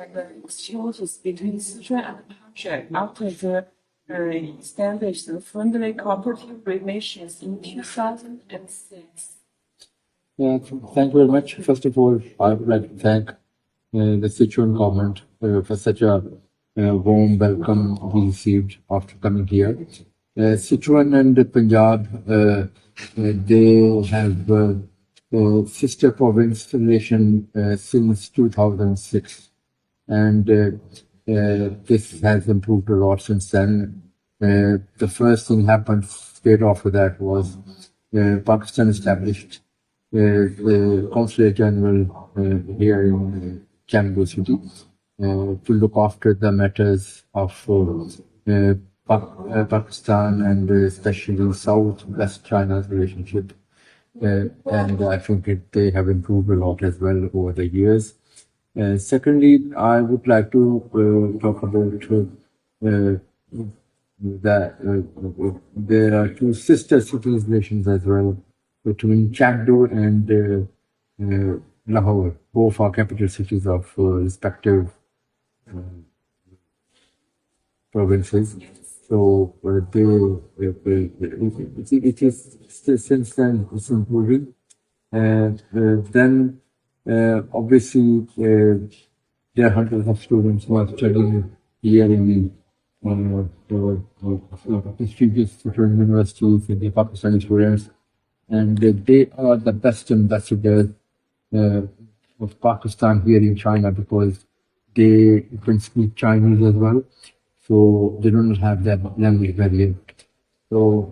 the exchanges between Sechwan and Pnjab after the established friendly cooperative relations in 2006. Yeah, thank you very much. First of all, I would like to thank the Sechwan government for such a warm welcome we received after coming here. Sechwan and Punjab, they have sister province relation since 2006, and this has improved a lot since then. The first thing happened straight after that was Pakistan established the Consulate General here in Jammu City to look after the matters of Pakistan and especially South-West China's relationship. And I think they have improved a lot as well over the years. Secondly, I would like to talk about that there are two sister cities relations as well between Chengdu and Lahore, both are capital cities of respective provinces. So it is since then it's improving. Then obviously there are hundreds of students who are studying here in prestigious universities in the Pakistani students, and they are the best ambassadors of Pakistan here in China because they can speak Chinese as well. So they don't have that language barrier. So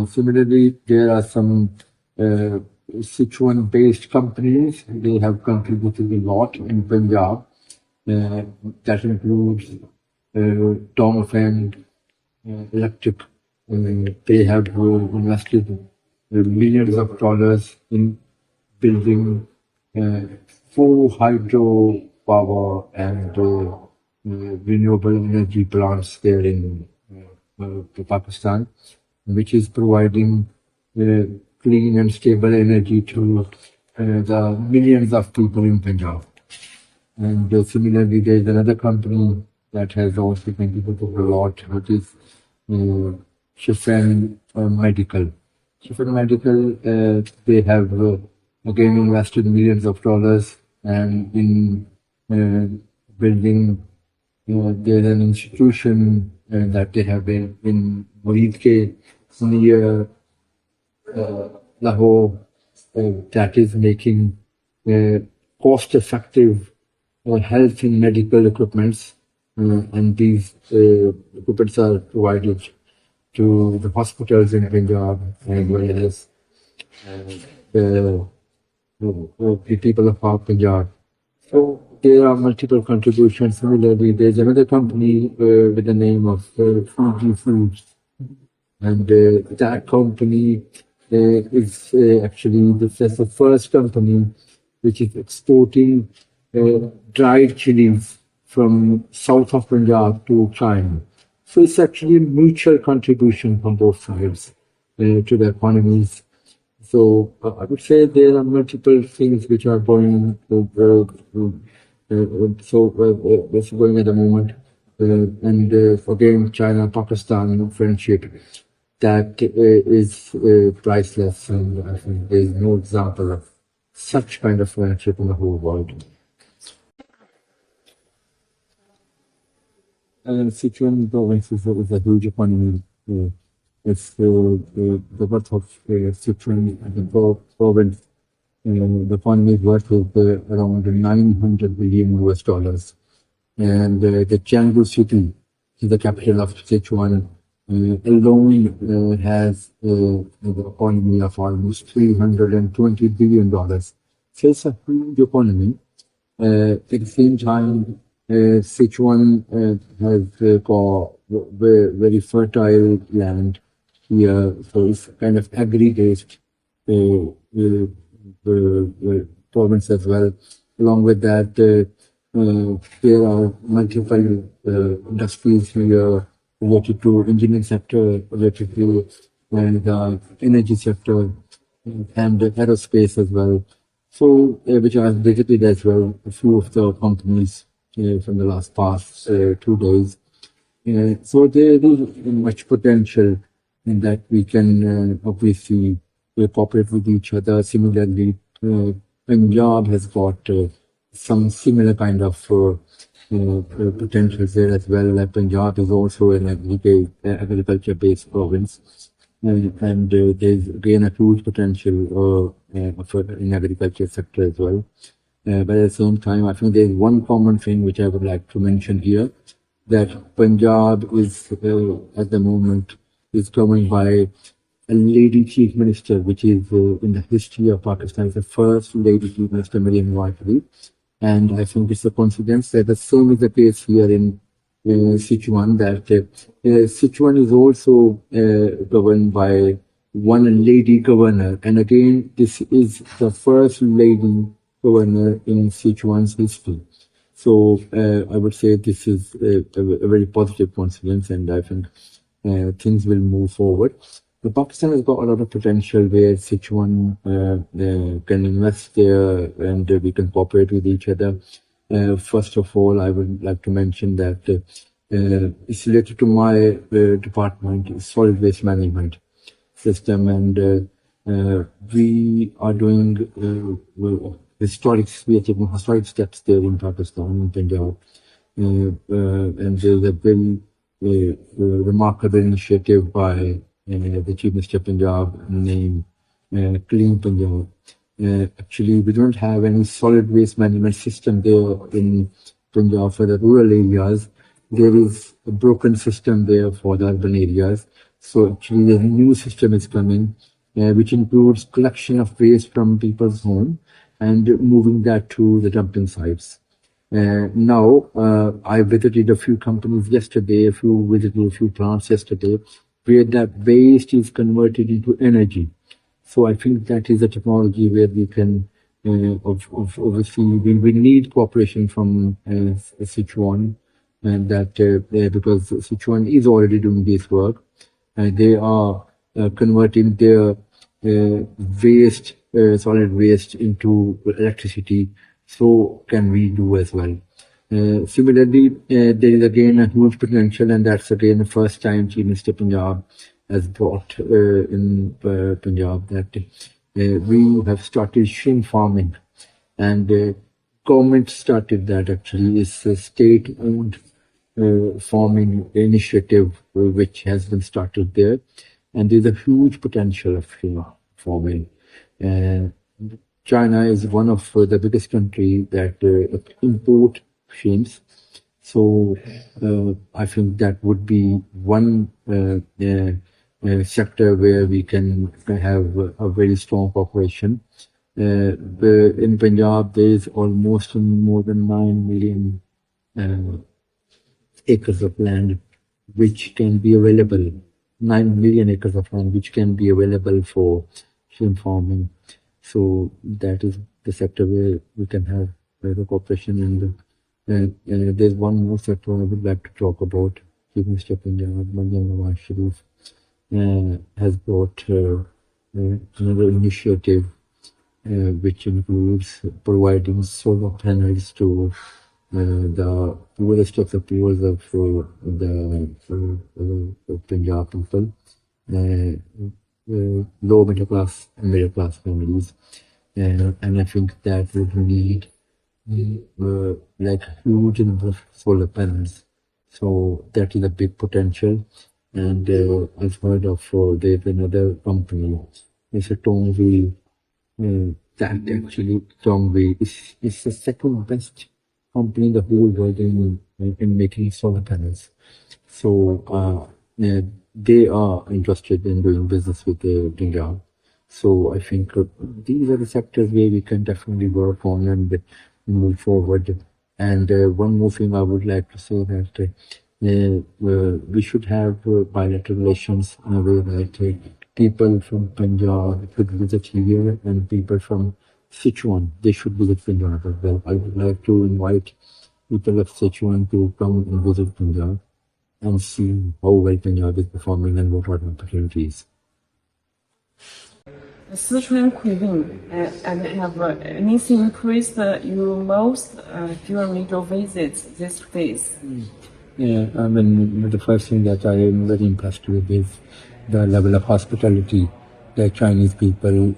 similarly, there are some Sichuan-based companies. They have contributed a lot in Punjab. That includes Dongfeng Electric. They have invested millions of dollars in building 4 hydropower and renewable energy plants there in Pakistan, which is providing clean and stable energy to the millions of people in Punjab. And similarly, there is another company that has also contributed a lot, which is Shriram Medical. Shriram Medical, they have again invested millions of dollars and in building. There's an institution that they have been in Mohidke near Lahore that is making cost-effective health and medical equipments, and these equipments are provided to the hospitals in Punjab as well as the people of Punjab. So there are multiple contributions. Similarly, there's another company with the name of Fuji Foods, and that company is actually the first company which is exporting dried chilies from south of Punjab to China. So it's actually a mutual contribution from both sides to the economies. So I would say there are multiple things which are going what's going at the moment, and again China-Pakistan friendship that is priceless, and I think there is no example of such kind of friendship in the whole world. Sichuan province is a huge economy. It's the worth of Sichuan and the province. The economy is worth around $900 billion, and the Chengdu city is the capital of Sichuan. Alone has the economy of almost $320 billion. So it's a huge economy. At the same time, Sichuan has got very fertile land here, so it's kind of aggregate province as well. Along with that, there are multiple industries here related to engineering sector, related to the energy sector, and aerospace as well. So, which I have visited as well, a few of the companies from the past 2 days. So there is much potential in that we can obviously cooperate with each other. Similarly, Punjab has got some similar kind of potentials there as well. Like Punjab is also an agriculture-based province, and there's again a huge potential in agriculture sector as well. But at the same time, I think there's one common thing which I would like to mention here, that Punjab is at the moment is governed by a lady chief minister, which is in the history of Pakistan, is the first lady chief minister, Meriem. And I think it's a coincidence that the same is the case here in Sechwan, that Sechwan is also governed by one lady governor. And again, this is the first lady governor in Sechwan's history. So I would say this is a very positive coincidence, and I think things will move forward. But Pakistan has got a lot of potential where Sechwan can invest there, and we can cooperate with each other. First of all, I would like to mention that it's related to my department, solid waste management system, and we are doing historic steps there in Pakistan, in Punjab, and there's a very remarkable initiative by the Chief Minister of Punjab named Clean Punjab. Actually, we don't have any solid waste management system there in Punjab for the rural areas. There is a broken system there for the urban areas. So actually, a new system is coming, which includes collection of waste from people's home and moving that to the dumping sites. Now, I visited a few companies yesterday, visited a few plants yesterday, where that waste is converted into energy. So I think that is a technology where we can, obviously, we need cooperation from Sechwan, and that because Sechwan is already doing this work, and they are converting their waste, solid waste into electricity. So can we do as well. Similarly, there is again a huge potential, and that's again the first time Chief Minister Punjab has brought in Punjab that we have started shrimp farming, and government started that. Actually, it's a state-owned farming initiative which has been started there, and there's a huge potential of shrimp farming. China is one of the biggest countries that import shrimps. So I think that would be one sector where we can have a very strong cooperation. In Punjab, there is almost more than 9 million acres of land which can be available. 9 million acres of land which can be available for shrimp farming. So that is the sector where we can have the cooperation. And there's one more sector I would like to talk about. Chief Minister of Punjab, Navaz Sheriff, has brought another initiative which includes providing solar panels to the poorest of the poor of the Punjab people, low middle class and middle class families, and I think that would need like huge number of solar panels. So that is a big potential. And I've heard of there's another company, it's a Tongwei, that actually Tongwei is the second best company in the whole world in making solar panels. So they are interested in doing business with Punjab. So I think these are the sectors where we can definitely work on and move forward. And one more thing I would like to say that we should have bilateral relations in a way that people from Punjab could visit here, and people from Sechwan, they should visit Punjab as well. I would like to invite people of Sechwan to come and visit Punjab and see how well Punjab is performing and what are the opportunities. Sichuan cuisine and have anything impressed you most during your visits these days? Yeah, I mean, the first thing that I am very impressed with is the level of hospitality that Chinese people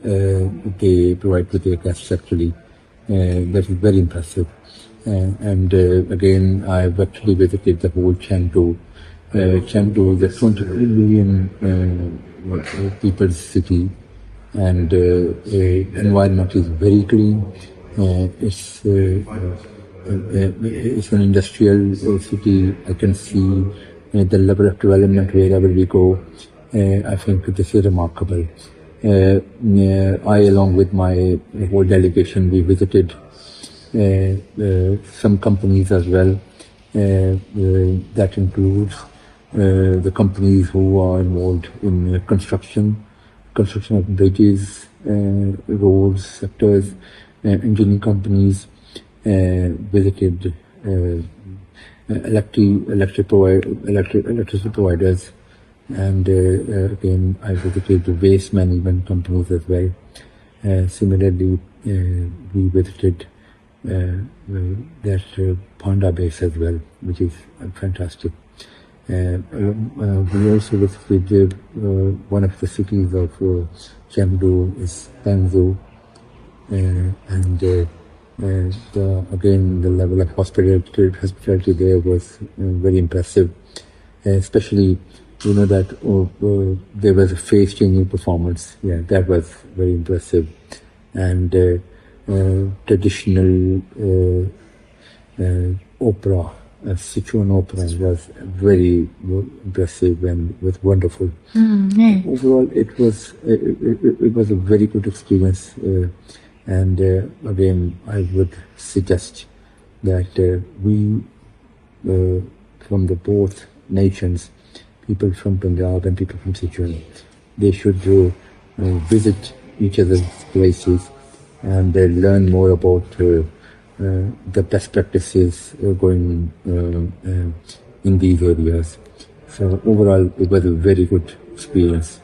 they provide to their guests. Actually, that is very impressive. And again, I've actually visited the whole Chengdu. Chengdu is a 23 million people's city, and environment is very clean. It's an industrial city. I can see the level of development wherever we go. I think this is remarkable. I, along with my whole delegation, we visited some companies as well. That includes the companies who are involved in construction of bridges, roads, sectors, engineering companies. Visited electricity providers, and again I visited the waste management companies as well. Similarly, we visited that Panda base as well, which is fantastic. We also visited one of the cities of Chengdu is Hangzhou, and again the level of hospitality there was very impressive, especially that there was a face-changing performance. Yeah, that was very impressive. And traditional opera, Sechwan opera was very impressive and was wonderful. Overall, it was a very good experience. And again, I would suggest that we, from the both nations, people from Punjab and people from Sechwan, they should visit each other's places and learn more about the best practices going in these areas. So overall, it was a very good experience.